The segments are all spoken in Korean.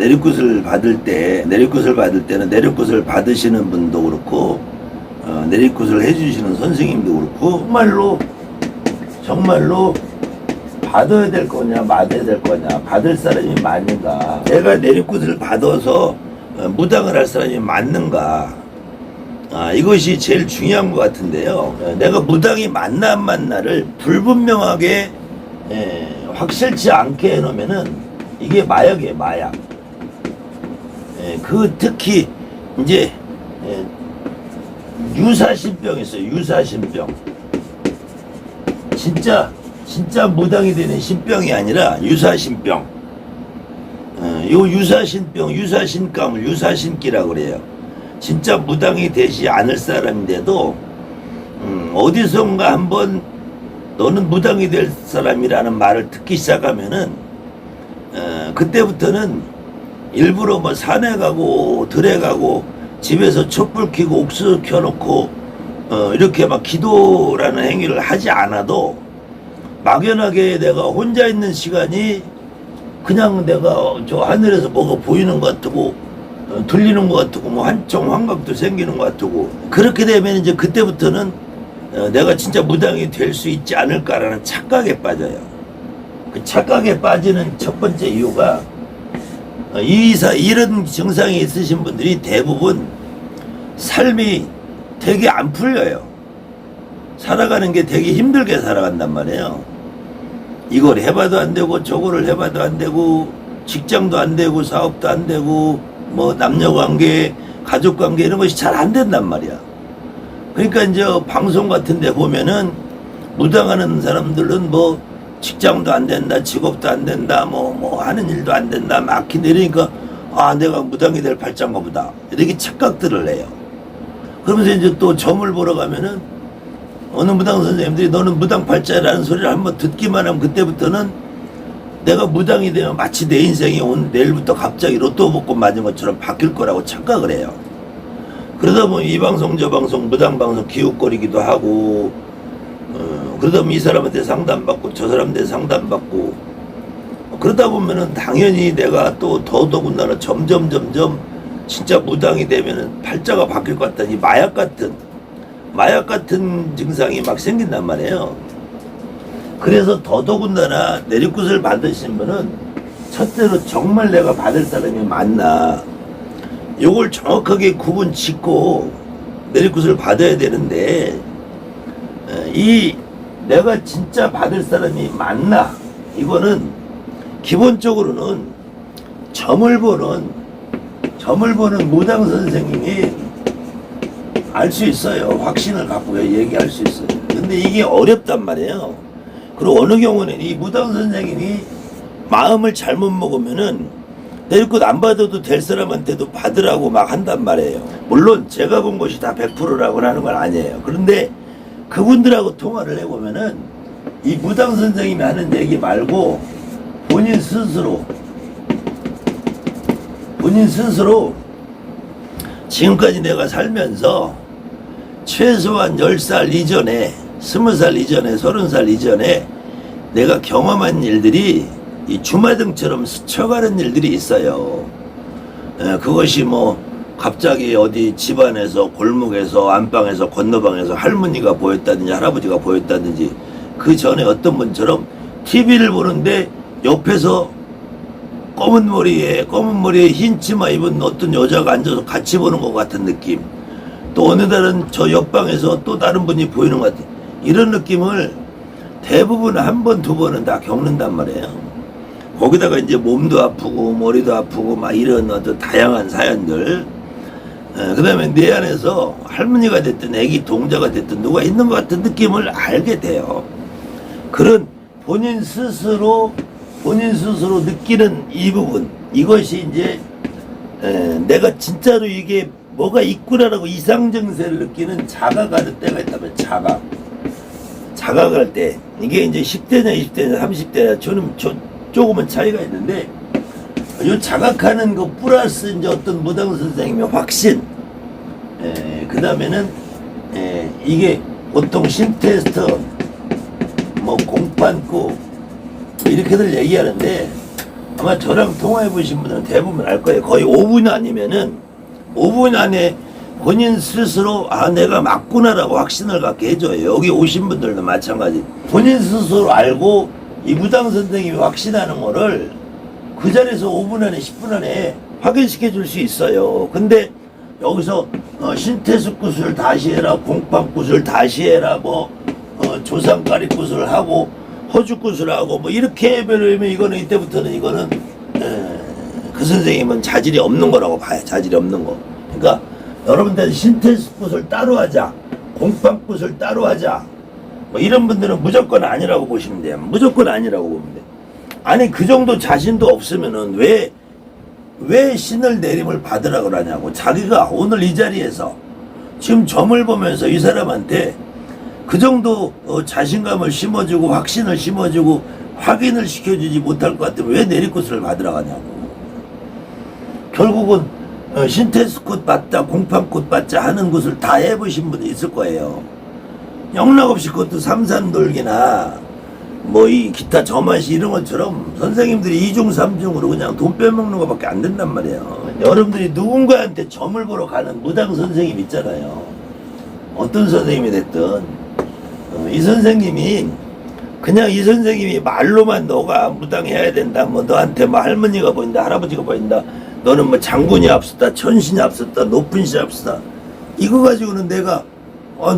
내리굿을 받을 때는 내리굿을 받으시는 분도 그렇고 내리굿을 해주시는 선생님도 그렇고 정말로 받아야 될 거냐 맞아야 될 거냐, 받을 사람이 맞는가, 내가 내리굿을 받아서 무당을 할 사람이 맞는가, 이것이 제일 중요한 것 같은데요. 내가 무당이 맞나 안 맞나를 불분명하게 확실치 않게 해놓으면은 이게 마약이에요, 마약. 그 특히 이제 유사신병 있어요. 유사신병. 진짜 무당이 되는 신병이 아니라 유사신병. 요 유사신병, 유사신감을 유사신기라고 그래요. 진짜 무당이 되지 않을 사람인데도 어디선가 한번 너는 무당이 될 사람이라는 말을 듣기 시작하면은 그때부터는 일부러 뭐 산에 가고 들에 가고 집에서 촛불 켜고 옥수수 켜놓고 이렇게 막 기도라는 행위를 하지 않아도 막연하게 내가 혼자 있는 시간이 그냥 내가 저 하늘에서 뭐가 보이는 것 같고 들리는 것 같고 뭐 한청 환각도 생기는 것 같고, 그렇게 되면 이제 그때부터는 내가 진짜 무당이 될 수 있지 않을까라는 착각에 빠져요. 그 착각에 빠지는 첫 번째 이유가 이런 증상이 있으신 분들이 대부분 삶이 되게 안 풀려요. 살아가는 게 되게 힘들게 살아간단 말이에요. 이걸 해봐도 안 되고 저거를 해봐도 안 되고 직장도 안 되고 사업도 안 되고 뭐 남녀관계 가족관계 이런 것이 잘 안 된단 말이야. 그러니까 이제 방송 같은 데 보면은 무당하는 사람들은 뭐 직장도 안 된다, 직업도 안 된다, 뭐 하는 일도 안 된다, 막히 내리니까 내가 무당이 될 팔자인가 보다, 이렇게 착각들을 해요. 그러면서 이제 또 점을 보러 가면은 어느 무당 선생님들이 너는 무당 팔자라는 소리를 한번 듣기만 하면 그때부터는 내가 무당이 되면 마치 내 인생이 오늘 내일부터 갑자기 로또 복권 맞은 것처럼 바뀔 거라고 착각을 해요. 그러다 보면 이 방송 저 방송 무당 방송 기웃거리기도 하고 그러다 보면 이 사람한테 상담받고 저 사람한테 상담받고 그러다 보면은 당연히 내가 또 더더군다나 점점 진짜 무당이 되면은 팔자가 바뀔 것 같다니 마약 같은 증상이 막 생긴단 말이에요. 그래서 더더군다나 내리굿을 받으신 분은 첫째로 정말 내가 받을 사람이 맞나, 요걸 정확하게 구분 짓고 내리굿을 받아야 되는데, 이 내가 진짜 받을 사람이 맞나, 이거는 기본적으로는 점을 보는 무당 선생님이 알 수 있어요. 확신을 갖고 얘기할 수 있어요. 근데 이게 어렵단 말이에요. 그리고 어느 경우는 이 무당 선생님이 마음을 잘못 먹으면은 내리굿 안 받아도 될 사람한테도 받으라고 막 한단 말이에요. 물론 제가 본 것이 다 100%라고 하는 건 아니에요. 그런데 그분들하고 통화를 해보면은 이 무당 선생님이 하는 얘기 말고 본인 스스로 지금까지 내가 살면서 최소한 10살 이전에, 20살 이전에, 30살 이전에 내가 경험한 일들이 이 주마등처럼 스쳐가는 일들이 있어요. 그것이 뭐 갑자기 어디 집안에서, 골목에서, 안방에서, 건너방에서 할머니가 보였다든지 할아버지가 보였다든지, 그 전에 어떤 분처럼 TV를 보는데 옆에서 검은 머리에 흰 치마 입은 어떤 여자가 앉아서 같이 보는 것 같은 느낌, 또 어느 날은 저 옆방에서 또 다른 분이 보이는 것 같은 이런 느낌을 대부분 한 번, 두 번은 다 겪는단 말이에요. 거기다가 이제 몸도 아프고 머리도 아프고 막 이런 어떤 다양한 사연들, 그 다음에 내 안에서 할머니가 됐든 애기 동자가 됐든 누가 있는 것 같은 느낌을 알게 돼요. 그런 본인 스스로 느끼는 이 부분, 이것이 이제 내가 진짜로 이게 뭐가 있구나라고 이상증세를 느끼는 자각할 때가 있다면, 자각할 때, 이게 이제 10대냐 20대냐 30대냐 저는 조금은 차이가 있는데, 이 자각하는 거 플러스 이제 어떤 무당 선생님의 확신, 그 다음에는 이게 보통 심테스트 뭐 공판고 이렇게들 얘기하는데, 아마 저랑 통화해 보신 분들은 대부분 알 거예요. 거의 5분 아니면은 5분 안에 본인 스스로 아 내가 맞구나라고 확신을 갖게 해줘요. 여기 오신 분들도 마찬가지. 본인 스스로 알고 이 무당 선생님이 확신하는 거를 그 자리에서 5분 안에 10분 안에 확인시켜 줄 수 있어요. 근데 여기서 신태수 구슬 다시 해라, 공판 구슬 다시 해라, 뭐 조상가리 구슬 하고 허주 구슬 하고 뭐 이렇게 해버리면 이거는 이때부터는 이거는 그 선생님은 자질이 없는 거라고 봐요. 자질이 없는 거. 그러니까 여러분들 신태수 구슬 따로 하자, 공판 구슬 따로 하자, 뭐 이런 분들은 무조건 아니라고 보시면 돼요. 무조건 아니라고 보면 돼요. 아니 그 정도 자신도 없으면은 왜 신을 내림을 받으라 그러냐고. 자기가 오늘 이 자리에서 지금 점을 보면서 이 사람한테 그 정도 자신감을 심어주고 확신을 심어주고 확인을 시켜주지 못할 것 같으면 왜 내리꽃을 받으라 하냐고. 결국은 신태수꽃 받자 공판꽃 받자 하는 것을 다 해보신 분이 있을 거예요. 영락없이 그것도 삼산돌기나 뭐 이 기타 저만시 이런 것처럼 선생님들이 2중 3중으로 그냥 돈 빼먹는 것밖에 안 된단 말이에요. 여러분들이 누군가한테 점을 보러 가는 무당 선생님 있잖아요. 어떤 선생님이 됐든 이 선생님이 그냥 이 선생님이 말로만 너가 무당해야 된다, 뭐 너한테 뭐 할머니가 보인다, 할아버지가 보인다, 너는 뭐 장군이 앞섰다, 천신이 앞섰다, 높은 시 앞섰다, 이거 가지고는 내가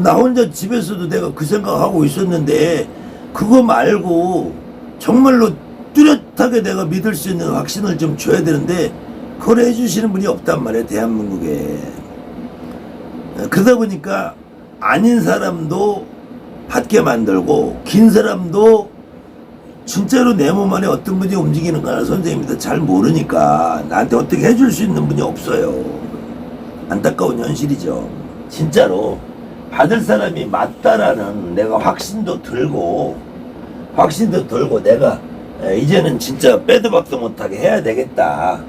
나 혼자 집에서도 내가 그 생각하고 있었는데 그거 말고 정말로 뚜렷하게 내가 믿을 수 있는 확신을 좀 줘야 되는데 그걸 해주시는 분이 없단 말이에요, 대한민국에. 그러다 보니까 아닌 사람도 받게 만들고 긴 사람도 진짜로 내 몸 안에 어떤 분이 움직이는 거나 선생님도 잘 모르니까 나한테 어떻게 해줄 수 있는 분이 없어요. 안타까운 현실이죠. 진짜로 받을 사람이 맞다라는 내가 확신도 들고 내가 이제는 진짜 빼도 박도 못하게 해야 되겠다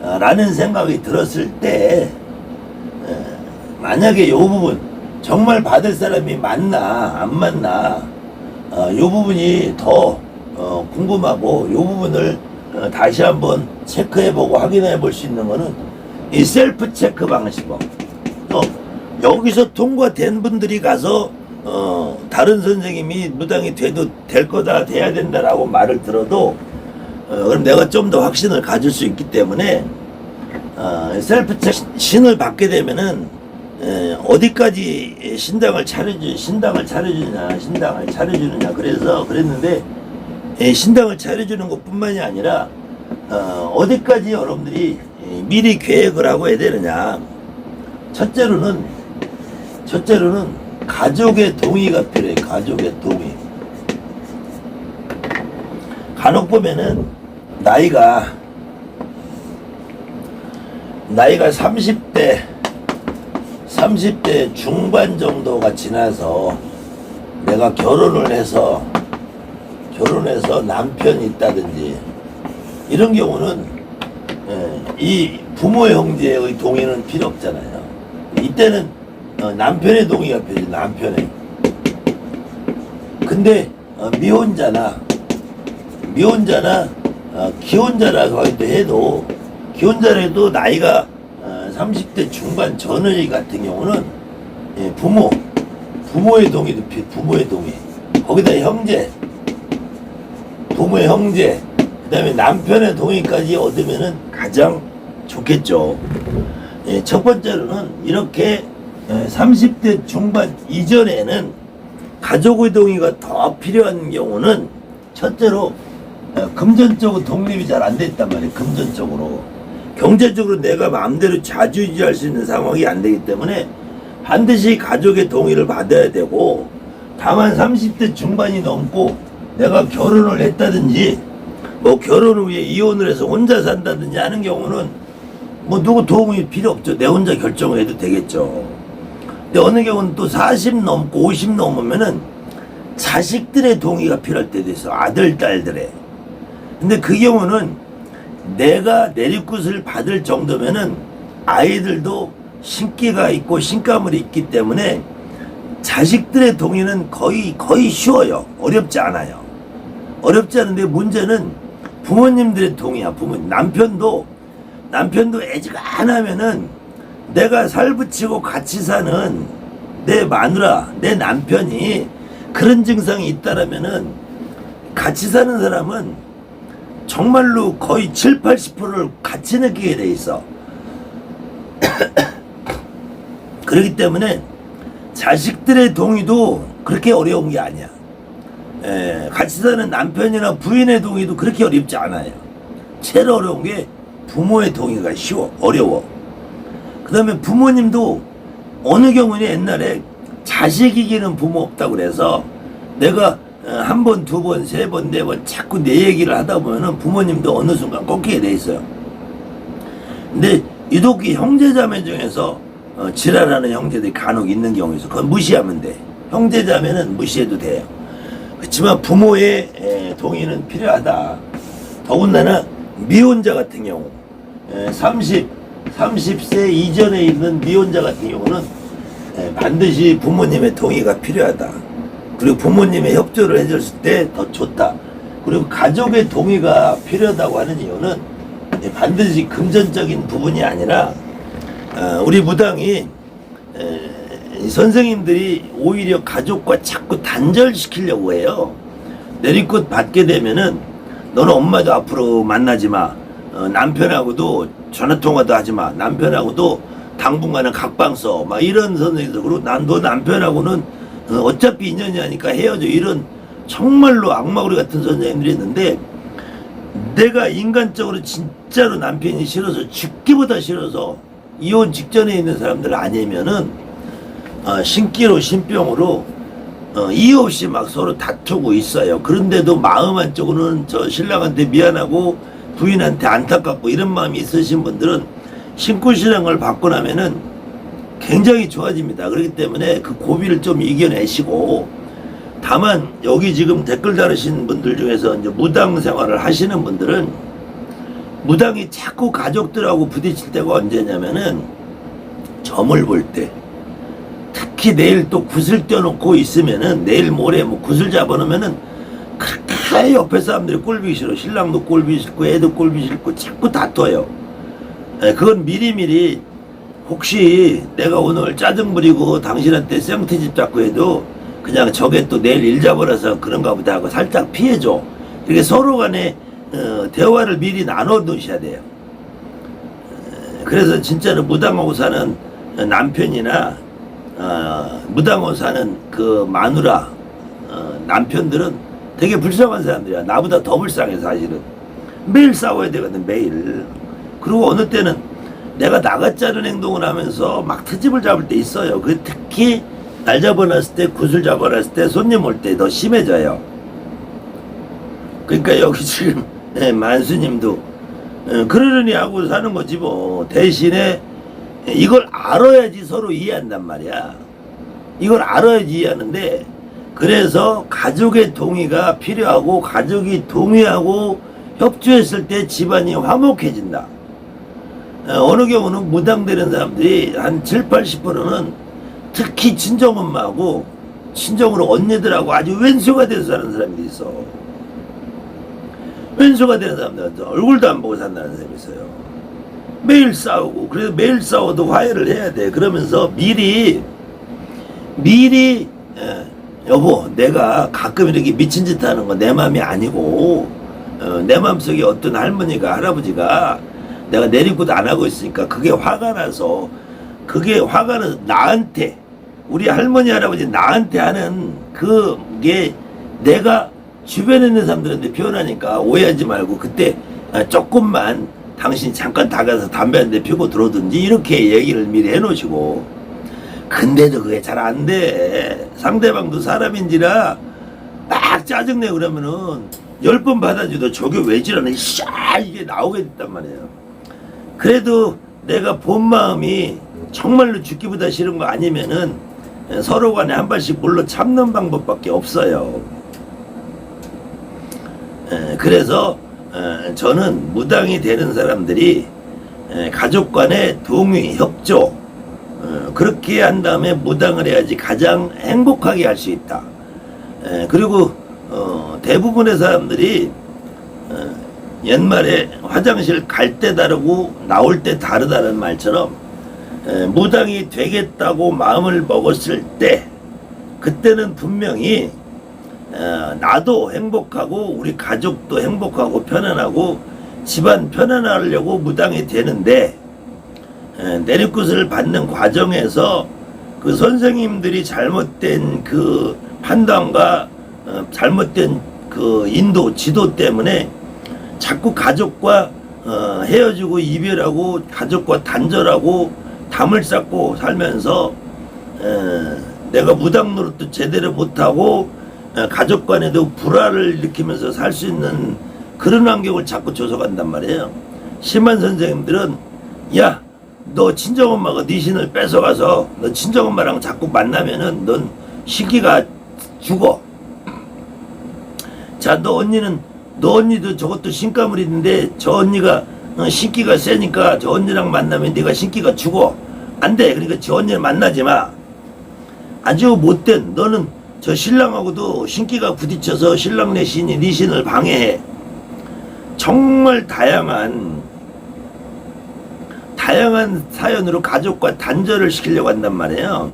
라는 생각이 들었을 때 만약에 요 부분 정말 받을 사람이 맞나 안 맞나 요 부분이 더 궁금하고 요 부분을 다시 한번 체크해보고 확인해 볼 수 있는 거는 이 셀프 체크 방식법. 여기서 통과된 분들이 가서 다른 선생님이 무당이 돼도 될 거다, 돼야 된다라고 말을 들어도 그럼 내가 좀 더 확신을 가질 수 있기 때문에 셀프 체크 신을 받게 되면은 어디까지 신당을 차려주느냐 그래서 그랬는데 신당을 차려주는 것뿐만이 아니라 어디까지 여러분들이 미리 계획을 하고 해야 되느냐. 첫째로는 가족의 동의가 필요해. 가족의 동의. 간혹 보면은 나이가 30대 중반 정도가 지나서 내가 결혼을 해서 남편이 있다든지 이런 경우는 이 부모 형제의 동의는 필요 없잖아요. 이때는 남편의 동의가 필요해. 남편의. 근데 미혼자나 기혼자라고 해도 기혼자라도 나이가 30대 중반 전의 같은 경우는 부모의 동의도 필요. 부모의 동의. 거기다 부모의 형제, 그 다음에 남편의 동의까지 얻으면은 가장 좋겠죠. 첫 번째로는 이렇게 30대 중반 이전에는 가족의 동의가 더 필요한 경우는 첫째로 금전적으로 독립이 잘 안 됐단 말이에요. 금전적으로. 경제적으로 내가 마음대로 자주유지할 수 있는 상황이 안 되기 때문에 반드시 가족의 동의를 받아야 되고, 다만 30대 중반이 넘고 내가 결혼을 했다든지 뭐 결혼 후에 이혼을 해서 혼자 산다든지 하는 경우는 뭐 누구 도움이 필요 없죠. 내 혼자 결정을 해도 되겠죠. 근데 어느 경우는 또 40 넘고 50 넘으면은 자식들의 동의가 필요할 때도 있어. 아들, 딸들의. 근데 그 경우는 내가 내리굿을 받을 정도면은 아이들도 신기가 있고 신가물이 있기 때문에 자식들의 동의는 거의 쉬워요. 어렵지 않아요. 어렵지 않은데 문제는 부모님들의 동의야. 부모님. 남편도 애지간하면은 내가 살붙이고 같이 사는 내 마누라, 내 남편이 그런 증상이 있다라면은 같이 사는 사람은 정말로 거의 7, 80%를 같이 느끼게 돼 있어. 그렇기 때문에 자식들의 동의도 그렇게 어려운 게 아니야. 같이 사는 남편이나 부인의 동의도 그렇게 어렵지 않아요. 제일 어려운 게 부모의 동의가 어려워. 그 다음에 부모님도 어느 경우는 옛날에 자식 이기는 부모 없다고 그래서 내가 한 번, 두 번, 세 번, 네 번 자꾸 내 얘기를 하다 보면은 부모님도 어느 순간 꺾이게 돼 있어요. 근데 유독 이 형제자매 중에서 지랄하는 형제들이 간혹 있는 경우 있어. 그건 무시하면 돼. 형제자매는 무시해도 돼요. 그렇지만 부모의 동의는 필요하다. 더군다나 미혼자 같은 경우 30세 이전에 있는 미혼자 같은 경우는 반드시 부모님의 동의가 필요하다. 그리고 부모님의 협조를 해줬을 때 더 좋다. 그리고 가족의 동의가 필요하다고 하는 이유는 반드시 금전적인 부분이 아니라 우리 무당이 선생님들이 오히려 가족과 자꾸 단절시키려고 해요. 내리꽃 받게 되면은 너는 엄마도 앞으로 만나지 마. 남편하고도 전화통화도 하지 마. 남편하고도 당분간은 각방 써. 막 이런 선생님들. 그리고 너 남편하고는 어차피 인연이 아니까 헤어져. 이런 정말로 악마구리 같은 선생님들이 있는데 내가 인간적으로 진짜로 남편이 싫어서 죽기보다 싫어서 이혼 직전에 있는 사람들 아니면은 신기로 신병으로 이유 없이 막 서로 다투고 있어요. 그런데도 마음 한쪽으로는 저 신랑한테 미안하고 부인한테 안타깝고 이런 마음이 있으신 분들은 신구신앙을 받고 나면은 굉장히 좋아집니다. 그렇기 때문에 그 고비를 좀 이겨내시고, 다만 여기 지금 댓글 다루신 분들 중에서 이제 무당 생활을 하시는 분들은 무당이 자꾸 가족들하고 부딪힐 때가 언제냐면은 점을 볼 때, 특히 내일 또 굿을 떼어놓고 있으면은 내일 모레 뭐 굿을 잡아놓으면은 그렇게 옆에 사람들이 꼴보기 싫어. 신랑도 꼴보기 싫고 애도 꼴보기 싫고 자꾸 다퉈요. 그건 미리미리 혹시 내가 오늘 짜증 부리고 당신한테 생트집 잡고 해도 그냥 저게 또 내일 일 잡아라서 그런가 보다 하고 살짝 피해줘. 이렇게 서로 간에 대화를 미리 나눠 놓으셔야 돼요. 그래서 진짜로 무당하고 사는 남편이나 무당하고 사는 그 마누라 남편들은 되게 불쌍한 사람들이야. 나보다 더 불쌍해 사실은. 매일 싸워야 되거든, 매일. 그리고 어느 때는 내가 나같자는 행동을 하면서 막 트집을 잡을 때 있어요. 그 특히 날 잡아놨을 때, 굿을 잡아놨을 때, 손님 올 때 더 심해져요. 그러니까 여기 지금 만수님도 그러려니 하고 사는 거지 뭐. 대신에 이걸 알아야지 서로 이해한단 말이야. 이걸 알아야지 이해하는데, 그래서 가족의 동의가 필요하고 가족이 동의하고 협조했을 때 집안이 화목해진다. 어느 경우는 무당되는 사람들이 한 7, 80%는 특히 친정엄마하고 친정으로 언니들하고 아주 왼수가 돼서 사는 사람들이 있어. 왼수가 되는 사람들한테 얼굴도 안 보고 산다는 사람이 있어요. 매일 싸우고. 그래서 매일 싸워도 화해를 해야 돼. 그러면서 미리 여보, 내가 가끔 이렇게 미친 짓 하는 거 내 맘이 아니고 내 맘속에 어떤 할머니가 할아버지가 내가 내리고도 안 하고 있으니까 그게 화가 나서 나한테, 우리 할머니 할아버지 나한테 하는 그게 내가 주변에 있는 사람들한테 표현하니까 오해하지 말고 그때 조금만 당신 잠깐 다가서 담배 한 대 피우고 들어오든지 이렇게 얘기를 미리 해놓으시고. 근데도 그게 잘 안 돼. 상대방도 사람인지라 막 짜증내고 그러면은 10번 받아줘도 저게 왜 지라네 이게 나오게 됐단 말이에요. 그래도 내가 본 마음이 정말로 죽기보다 싫은 거 아니면은 서로 간에 한 발씩 물러 참는 방법밖에 없어요. 그래서 저는 무당이 되는 사람들이 가족 간의 동의, 협조, 그렇게 한 다음에 무당을 해야지 가장 행복하게 할 수 있다. 그리고 대부분의 사람들이 옛말에 화장실 갈 때 다르고 나올 때 다르다는 말처럼 무당이 되겠다고 마음을 먹었을 때 그때는 분명히 나도 행복하고 우리 가족도 행복하고 편안하고 집안 편안하려고 무당이 되는데 내리굿을 받는 과정에서 그 선생님들이 잘못된 그 판단과 잘못된 그 인도 지도 때문에 자꾸 가족과 헤어지고 이별하고 가족과 단절하고 담을 쌓고 살면서 내가 무당 노릇도 제대로 못하고 가족 간에도 불화를 일으키면서 살 수 있는 그런 환경을 자꾸 조성한단 말이에요. 심한 선생님들은 야, 너 친정엄마가 네 신을 뺏어가서 너 친정엄마랑 자꾸 만나면은 넌 신기가 죽어. 자, 너 언니도 저것도 신가물인데 저 언니가 신기가 세니까 저 언니랑 만나면 네가 신기가 죽어. 안 돼. 그러니까 저 언니를 만나지 마. 아주 못된, 너는 저 신랑하고도 신기가 부딪혀서 신랑 내 신이 네 신을 방해해. 정말 다양한 사연으로 가족과 단절을 시키려고 한단 말이에요.